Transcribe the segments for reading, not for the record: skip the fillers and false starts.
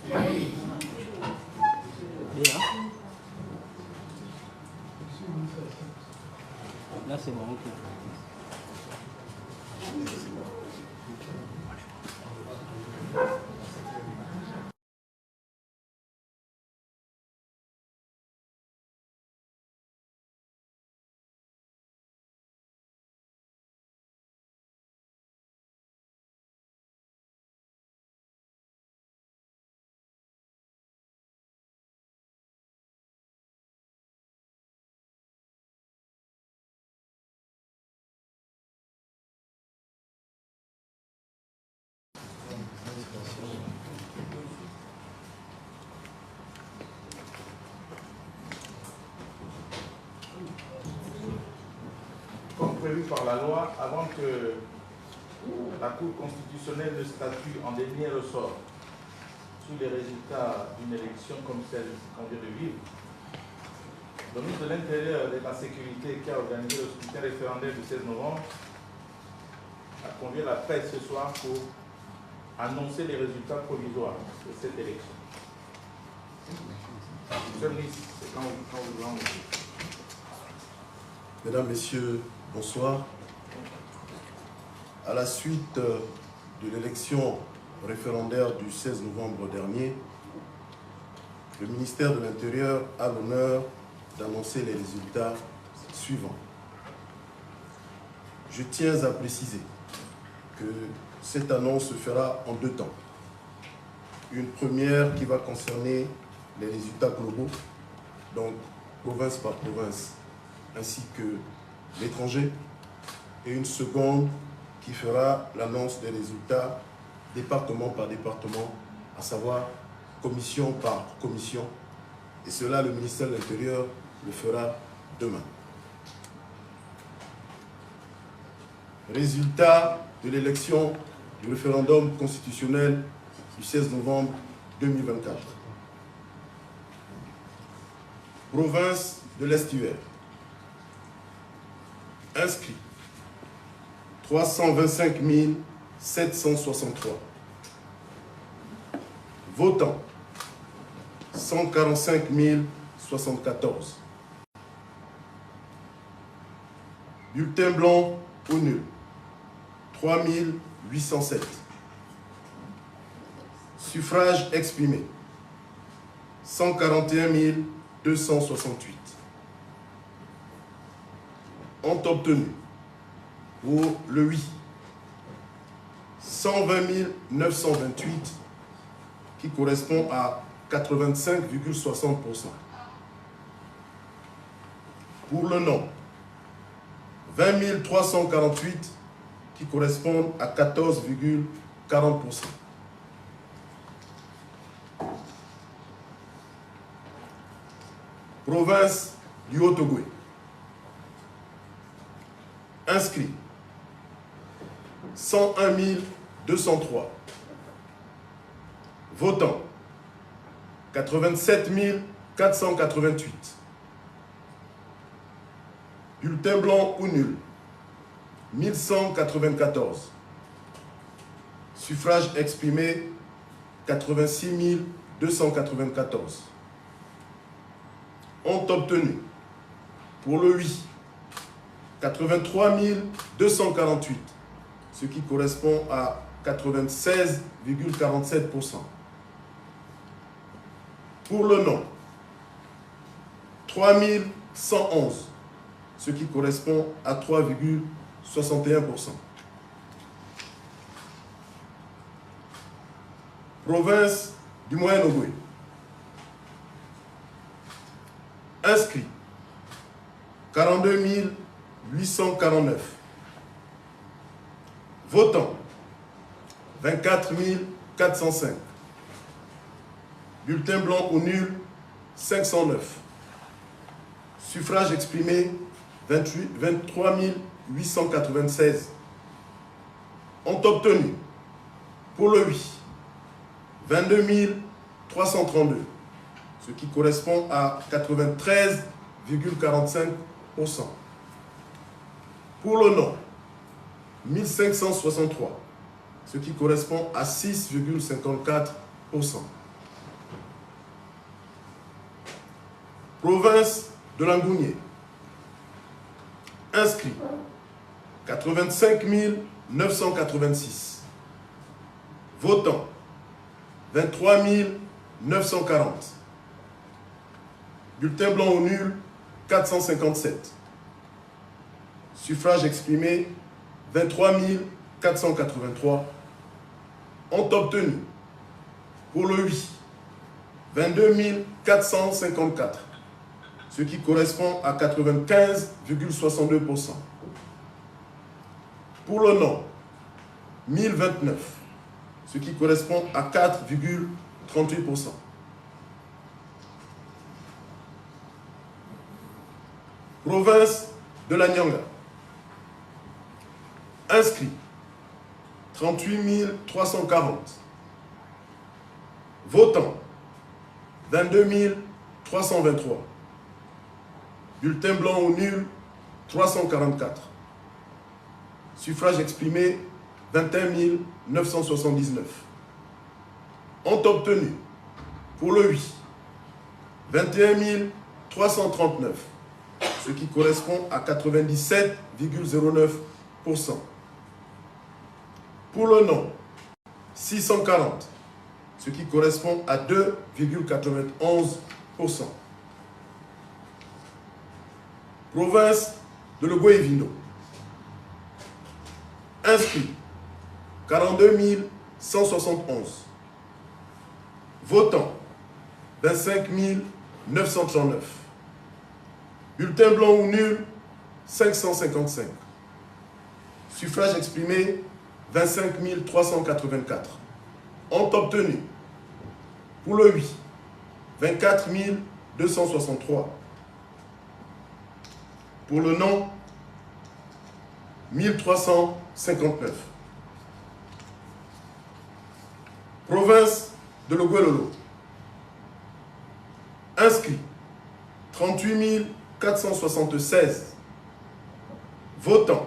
Bien. Là, c'est bon. Ok. Comme prévu par la loi, avant que la Cour constitutionnelle ne statue en dernier ressort sur les résultats d'une élection comme celle qu'on vient de vivre, le ministre de l'Intérieur et de la Sécurité qui a organisé le scrutin référendaire du 16 novembre a convié la presse ce soir pour annoncer les résultats provisoires de cette élection. Monsieur le ministre, c'est quand vous voulez. Mesdames, Messieurs, bonsoir. À la suite de l'élection référendaire du 16 novembre dernier, le ministère de l'Intérieur a l'honneur d'annoncer les résultats suivants. Je tiens à préciser que cette annonce se fera en deux temps. Une première qui va concerner les résultats globaux, donc province par province, ainsi que l'étranger, et une seconde qui fera l'annonce des résultats département par département, à savoir commission par commission, et cela le ministère de l'Intérieur le fera demain. Résultat de l'élection du référendum constitutionnel du 16 novembre 2024. Province de l'Est-Hiver. Inscrits 325 763. Votants 145 074. Bulletins blancs ou nuls 3 807. Suffrages exprimés 141 268. Ont obtenu pour le oui 120 928 qui correspond à 85,60%. Pour le non 20 348 qui correspondent à 14,40%. Province du Haut-Ogooué. Inscrits 101 203. Votants 87 488. Bulletins blancs ou nuls 1194. Suffrages exprimés 86 294. Ont obtenu pour le oui 83 248, ce qui correspond à 96,47%. Pour le non 3 111, ce qui correspond à 3,61%. Province du Moyen-Ogooué. Inscrits 42 849. Votants 24 405. Bulletins blancs ou nuls 509. Suffrages exprimés 23 896. Ont obtenu pour le oui 22 332, ce qui correspond à 93,45%. Pour le non 1563, ce qui correspond à 6,54%. Province de Langounier. Inscrits 85 986. Votants 23 940. Bulletin blanc ou nul 457. Suffrage exprimé 23 483. Ont obtenu pour le oui 22 454, ce qui correspond à 95,62%. Pour le non, 1029, ce qui correspond à 4,38%. Province de la Nyanga. Inscrits 38 340. Votants 22 323. Bulletin blanc ou nul 344. Suffrage exprimé 21 979. Ont obtenu pour le oui 21 339, ce qui correspond à 97,09%. Pour le non, 640, ce qui correspond à 2,91%. Province de Logoué-Vindo. Inscrits 42 171. Votants 25 939. Bulletin blanc ou nul 555. Suffrage exprimé 25 384. Ont obtenu pour le oui 24 263. Pour le non 1359. Province de Logoué-Lolo. Inscrits 38 476. Votants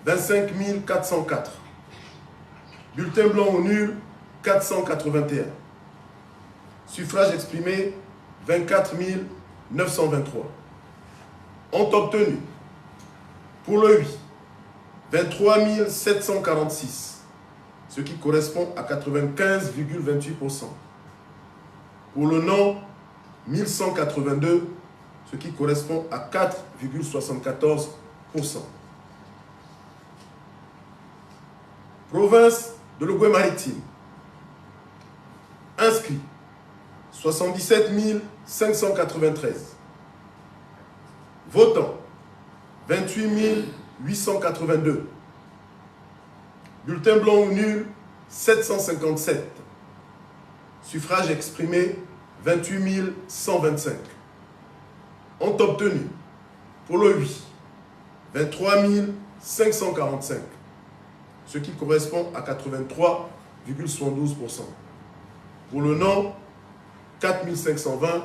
25 404. Bulletin blanc ou nul 481. Suffrage exprimé 24 923. Ont obtenu pour le oui 23 746, ce qui correspond à 95,28%. Pour le non, 1182, ce qui correspond à 4,74%. Province de Logoué-Maritime. Inscrits 77 593. Votants 28 882. Bulletin blanc ou nul 757. Suffrage exprimé 28 125. Ont obtenu pour le oui 23 545, ce qui correspond à 83,72%. Pour le non, 4 520,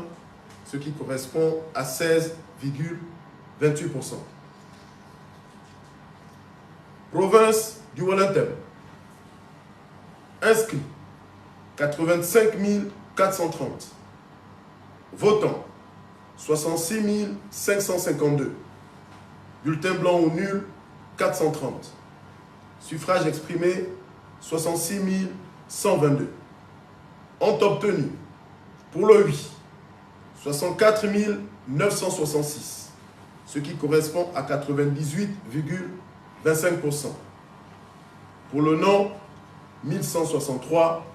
ce qui correspond à 16,28%. Province du Wallintem. Inscrits 85 430. Votants 66 552. Bulletin blanc ou nul 430. Suffrage exprimé 66 122. Ont obtenu pour le oui 64 966, ce qui correspond à 98,25%. Pour le non, 1163,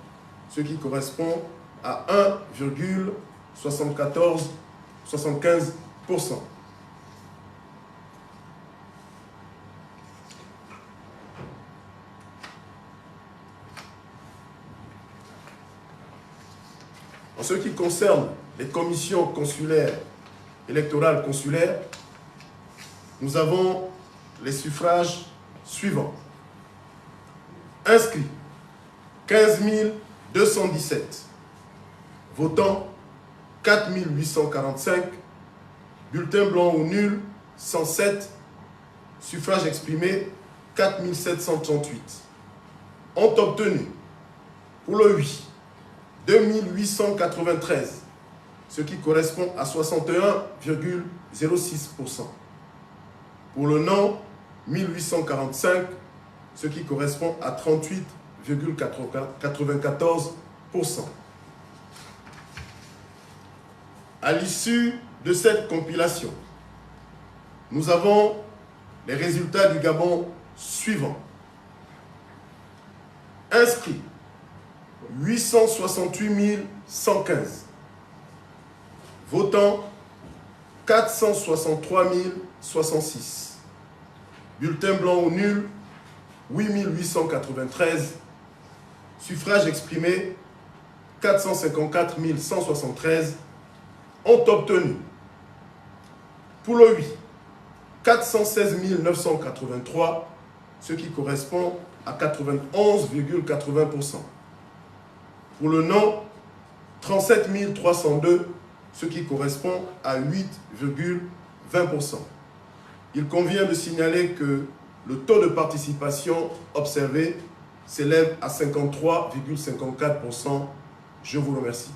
ce qui correspond à 1,75%. En ce qui concerne les commissions consulaires, électorales consulaires, nous avons les suffrages suivants. Inscrits 15 217. Votants 4 845. Bulletin blanc ou nul 107. Suffrage exprimé 4 738. Ont obtenu pour le oui 2893, ce qui correspond à 61,06%. Pour le non, 1845, ce qui correspond à 38,94%. À l'issue de cette compilation, nous avons les résultats du Gabon suivants. Inscrits, 868 115. Votants, 463 066. Bulletins blancs ou nuls, 8 893. Suffrages exprimés, 454 173 ont obtenu. Pour le oui, 416 983, ce qui correspond à 91,80%. Pour le non, 37 302, ce qui correspond à 8,20%. Il convient de signaler que le taux de participation observé s'élève à 53,54%. Je vous remercie.